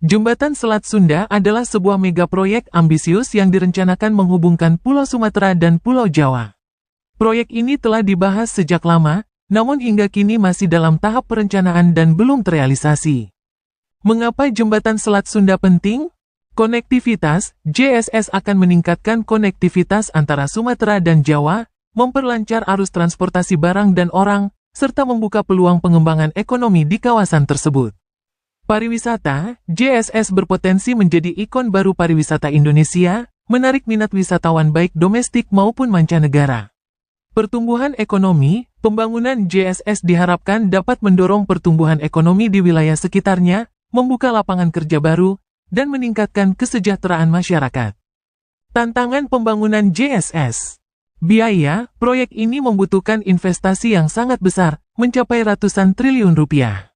Jembatan Selat Sunda adalah sebuah mega proyek ambisius yang direncanakan menghubungkan Pulau Sumatera dan Pulau Jawa. Proyek ini telah dibahas sejak lama, namun hingga kini masih dalam tahap perencanaan dan belum terrealisasi. Mengapa Jembatan Selat Sunda penting? Konektivitas, JSS akan meningkatkan konektivitas antara Sumatera dan Jawa, memperlancar arus transportasi barang dan orang, serta membuka peluang pengembangan ekonomi di kawasan tersebut. Pariwisata, JSS berpotensi menjadi ikon baru pariwisata Indonesia, menarik minat wisatawan baik domestik maupun mancanegara. Pertumbuhan ekonomi, pembangunan JSS diharapkan dapat mendorong pertumbuhan ekonomi di wilayah sekitarnya, membuka lapangan kerja baru, dan meningkatkan kesejahteraan masyarakat. Tantangan pembangunan JSS. Biaya, proyek ini membutuhkan investasi yang sangat besar, mencapai ratusan triliun rupiah.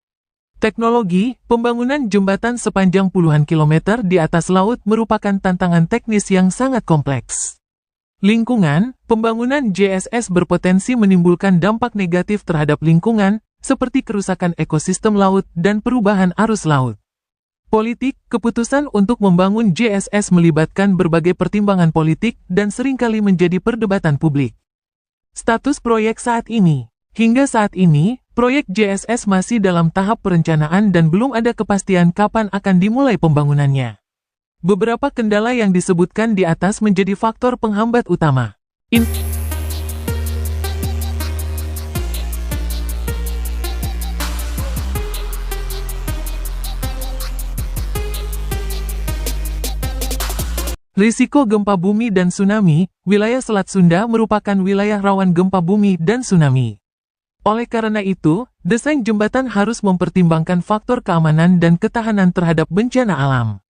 Teknologi, pembangunan jembatan sepanjang puluhan kilometer di atas laut merupakan tantangan teknis yang sangat kompleks. Lingkungan, pembangunan JSS berpotensi menimbulkan dampak negatif terhadap lingkungan, seperti kerusakan ekosistem laut dan perubahan arus laut. Politik, keputusan untuk membangun JSS melibatkan berbagai pertimbangan politik dan seringkali menjadi perdebatan publik. Status proyek saat ini. Hingga saat ini, proyek JSS masih dalam tahap perencanaan dan belum ada kepastian kapan akan dimulai pembangunannya. Beberapa kendala yang disebutkan di atas menjadi faktor penghambat utama. Risiko gempa bumi dan tsunami, wilayah Selat Sunda merupakan wilayah rawan gempa bumi dan tsunami. Oleh karena itu, desain jembatan harus mempertimbangkan faktor keamanan dan ketahanan terhadap bencana alam.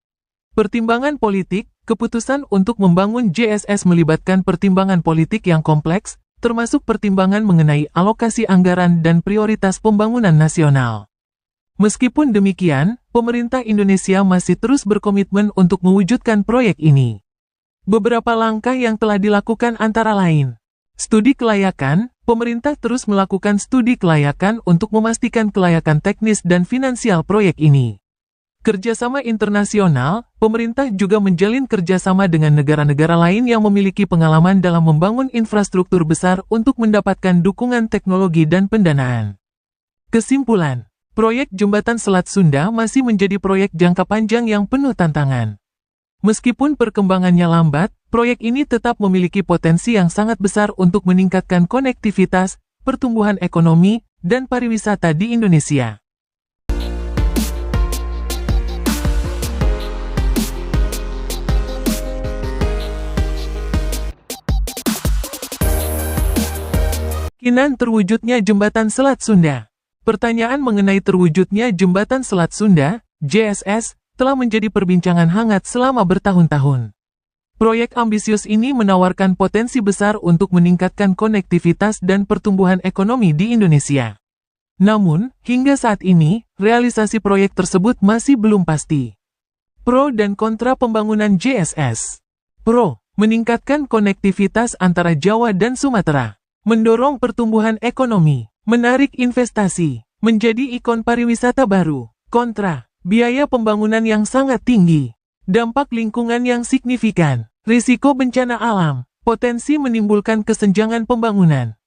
Pertimbangan politik, keputusan untuk membangun JSS melibatkan pertimbangan politik yang kompleks, termasuk pertimbangan mengenai alokasi anggaran dan prioritas pembangunan nasional. Meskipun demikian, pemerintah Indonesia masih terus berkomitmen untuk mewujudkan proyek ini. Beberapa langkah yang telah dilakukan antara lain. Studi kelayakan, pemerintah terus melakukan studi kelayakan untuk memastikan kelayakan teknis dan finansial proyek ini. Kerjasama internasional, pemerintah juga menjalin kerjasama dengan negara-negara lain yang memiliki pengalaman dalam membangun infrastruktur besar untuk mendapatkan dukungan teknologi dan pendanaan. Kesimpulan, proyek Jembatan Selat Sunda masih menjadi proyek jangka panjang yang penuh tantangan. Meskipun perkembangannya lambat, proyek ini tetap memiliki potensi yang sangat besar untuk meningkatkan konektivitas, pertumbuhan ekonomi, dan pariwisata di Indonesia. Kemungkinan terwujudnya Jembatan Selat Sunda. Pertanyaan mengenai terwujudnya Jembatan Selat Sunda, JSS, telah menjadi perbincangan hangat selama bertahun-tahun. Proyek ambisius ini menawarkan potensi besar untuk meningkatkan konektivitas dan pertumbuhan ekonomi di Indonesia. Namun, hingga saat ini, realisasi proyek tersebut masih belum pasti. Pro dan kontra pembangunan JSS. Pro, meningkatkan konektivitas antara Jawa dan Sumatera. Mendorong pertumbuhan ekonomi, menarik investasi, menjadi ikon pariwisata baru. Kontra, biaya pembangunan yang sangat tinggi, dampak lingkungan yang signifikan, risiko bencana alam, potensi menimbulkan kesenjangan pembangunan.